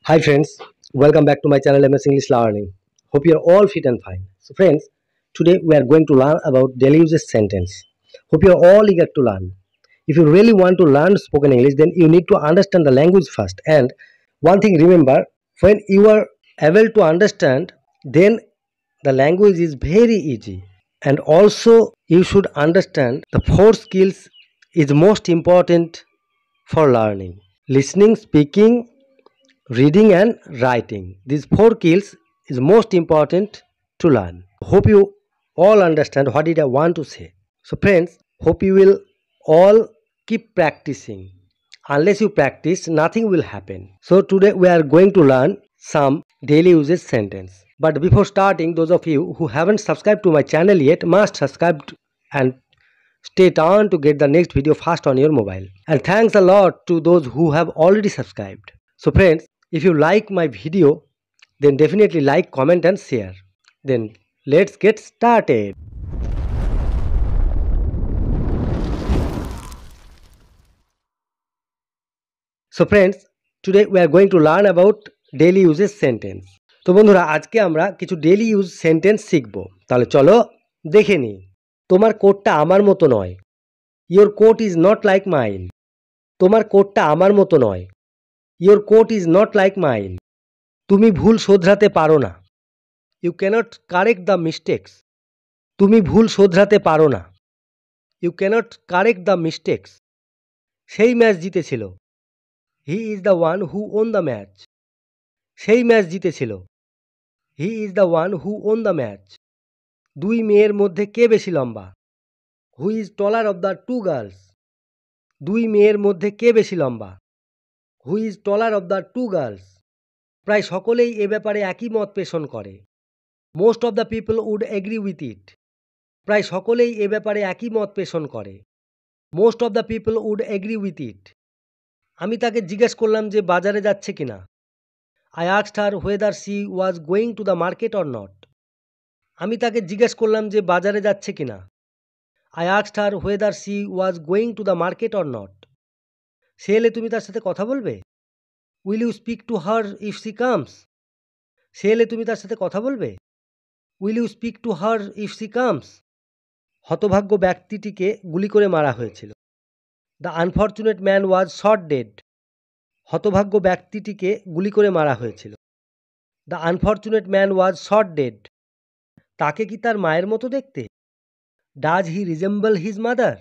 Hi friends, welcome back to my channel MS English Learning. Hope you are all fit and fine. So friends, today we are going to learn about daily usage sentence. Hope you are all eager to learn. If you really want to learn spoken English, then you need to understand the language first. And one thing remember, when you are able to understand, then the language is very easy. And also you should understand the four skills is most important for learning. Listening, speaking, reading and writing. These four skills is most important to learn. Hope you all understand what did I want to say. So friends, hope you will all keep practicing. Unless you practice, nothing will happen. So today we are going to learn some daily usage sentence. But before starting, those of you who haven't subscribed to my channel yet must subscribe and stay tuned to get the next video fast on your mobile. And thanks a lot to those who have already subscribed. So friends, if you like my video, then definitely like, comment and share. Then let's get started. So friends, today we are going to learn about daily usage sentence. তো বন্ধুরা, আজকে আমরা কিছু daily use sentence শিখব। তাহলে চলো দেখে নিই। তোমার কোটটা আমার মতো নয়। Your coat is not like mine. তোমার কোটটা আমার মতো নয়। Your coat is not like mine. তুমি ভুল শোধরাতে পারো না। You cannot correct the mistakes. তুমি ভুল শোধরাতে পারো না। You cannot correct the mistakes. সেই ম্যাচ জিতেছিল। He is the one who won the match. সেই ম্যাচ জিতেছিল। He is the one who won the match. দুই মেয়ের মধ্যে কে বেশি লম্বা? Who is taller of the two girls? দুই মেয়ের মধ্যে কে বেশি লম্বা? Who is taller of the two girls? প্রায় সকলেই এ ব্যাপারে একই মত পোষণ করে। Most of the people would agree with it. প্রায় সকলেই এ ব্যাপারে একই মত পোষণ করে। Most of the people would agree with it. আমি তাকে জিজ্ঞেস করলাম যে বাজারে যাচ্ছে কিনা। I asked her whether she was going to the market or not. আমি তাকে জিজ্ঞেস করলাম যে বাজারে যাচ্ছে কিনা। I asked her whether she was going to the market or not. সে এলে তুমি তার সাথে কথা বলবে? Will you speak to her if she comes? সে এলে তুমি তার সাথে কথা বলবে? Will you speak to her if she comes? হতভাগ্য ব্যক্তিটিকে গুলি করে মারা হয়েছিল। The unfortunate man was shot dead. হতভাগ্য ব্যক্তিটিকে গুলি করে মারা হয়েছিল। The unfortunate man was shot dead. তাকে কি তার মায়ের মতো দেখতে? Does he resemble his mother?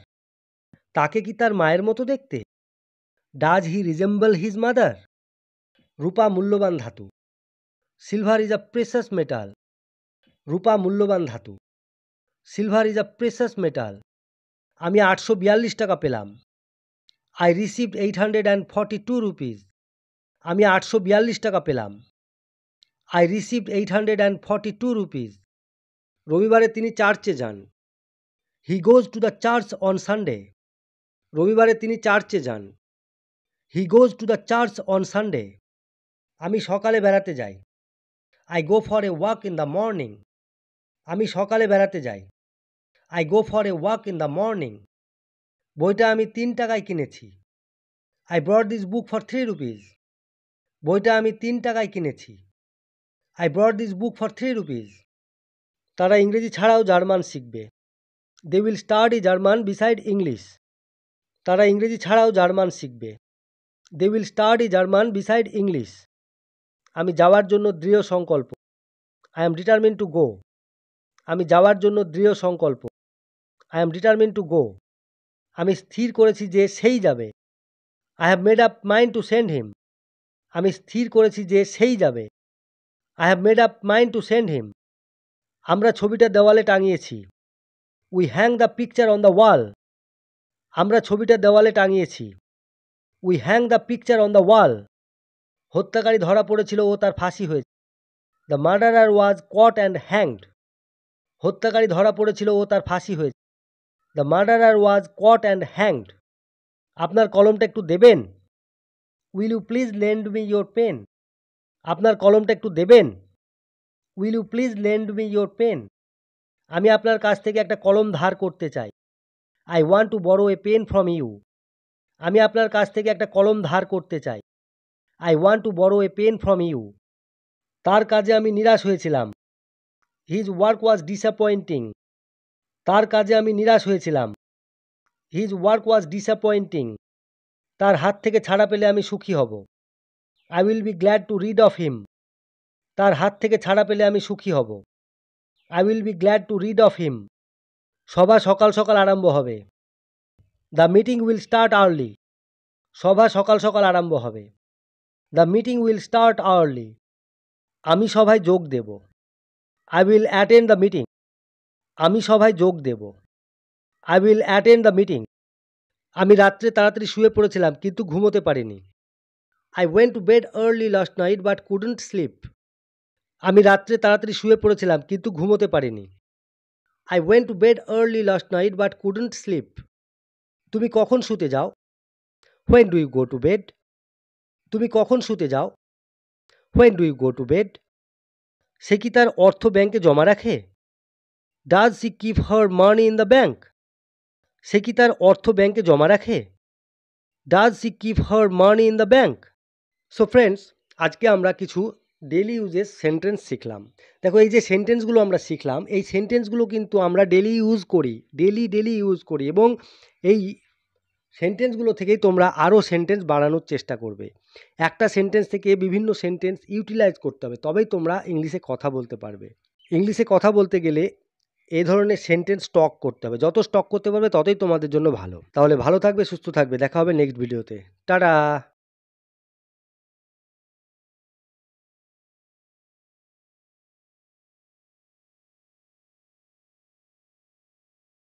তাকে কি তার মায়ের মতো দেখতে? Does he resemble his mother? রূপা মূল্যবান ধাতু। Silver is a precious metal. রূপা মূল্যবান ধাতু। Silver is a precious metal. আমি 842 টাকা পেলাম। I received 842 rupees. আমি 842 টাকা পেলাম। I received 842 rupees. রবিবারে তিনি চার্চে যান। He goes to the church on Sunday. রবিবারে তিনি চার্চে যান। He goes to the church on Sunday. আমি সকালে বেড়াতে যাই। I go for a walk in the morning. আমি সকালে বেড়াতে যাই। I go for a walk in the morning. বইটা আমি 3 টাকায় কিনেছি। I bought this book for 3 rupees. বইটা আমি 3 টাকায় কিনেছি। I bought this book for 3 rupees. তারা ইংরেজি ছাড়াও জার্মান শিখবে। They will study German beside English. তারা ইংরেজি ছাড়াও জার্মান শিখবে। They will study German beside English. আমি যাওয়ার জন্য দৃঢ় সংকল্প। I am determined to go. আমি যাওয়ার জন্য দৃঢ় সংকল্প। I am determined to go. আমি স্থির করেছি যে সেই যাবে। I have made up mind to send him. আমি স্থির করেছি যে সেই যাবে। I have made up mind to send him. আমরা ছবিটা দেওয়ালে টাঙিয়েছি। We hang the picture on the wall. আমরা ছবিটা দেওয়ালে টাঙিয়েছি। We hang the picture on the wall. হত্যাকারী ধরা পড়েছিল ও তার ফাঁসি হয়েছে। The murderer was caught and hanged. হত্যাকারী ধরা পড়েছিল ও তার ফাঁসি হয়েছে। The murderer was caught and hanged. আপনার কলমটা একটু দেবেন? Will you please lend me your pen? আপনার কলমটা একটু দেবেন? Will you please lend me your pen? আমি আপনার কাছ থেকে একটা কলম ধার করতে চাই। I want to borrow a pen from you. আমি আপনার কাছ থেকে একটা কলম ধার করতে চাই। I want to borrow a pen from you. তার কাজে আমি নিরাশ হয়েছিলাম। His work was disappointing. তার কাজে আমি নিরাশ হয়েছিলাম। His work was disappointing. তার হাত থেকে ছাড়া পেলে আমি সুখী হব। I will be glad to rid of him. তার হাত থেকে ছাড়া পেলে আমি সুখী হব। I will be glad to rid of him. সভা সকাল সকাল আরম্ভ হবে। The meeting will start early. সভা সকাল সকাল আরম্ভ হবে। The meeting will start early. আমি সভায় যোগ দেব। I will attend the meeting. আমি সভায় যোগ দেব। I will attend the meeting. আমি রাত্রে তাড়াতাড়ি শুয়ে পড়েছিলাম কিন্তু ঘুমোতে পারিনি। I went to bed early last night but couldn't sleep. আমি রাত্রে তাড়াতাড়ি শুয়ে পড়েছিলাম কিন্তু ঘুমোতে পারিনি। I went to bed early last night but couldn't sleep. তুমি কখন শুতে যাও? When do you go to bed? তুমি কখন শুতে যাও? When do you go to bed? সে কি তার অর্থ ব্যাংকে জমা রাখে? Does she keep her money in the bank? সে কি তার অর্থ ব্যাংকে জমা রাখে? Does she keep her money in the bank? So friends, আজকে আমরা কিছু ডেলি ইউজেস সেন্টেন্স শিখলাম। দেখো এই যে সেন্টেন্সগুলো আমরা শিখলাম, এই সেন্টেন্সগুলো কিন্তু আমরা ডেলি ইউজ করি, ডেলি ইউজ করি এবং এই সেন্টেন্সগুলো থেকেই তোমরা আরও সেন্টেন্স বাড়ানোর চেষ্টা করবে। একটা সেন্টেন্স থেকে বিভিন্ন সেন্টেন্স ইউটিলাইজ করতে হবে, তবেই তোমরা ইংলিশে কথা বলতে পারবে। ইংলিশে কথা বলতে গেলে এই ধরনের সেন্টেন্স স্টক করতে হবে, যত স্টক করতে পারবে ততই তোমাদের জন্য ভালো। তাহলে ভালো থাকবে, সুস্থ থাকবে, দেখা হবে নেক্সট ভিডিওতে। টাটা।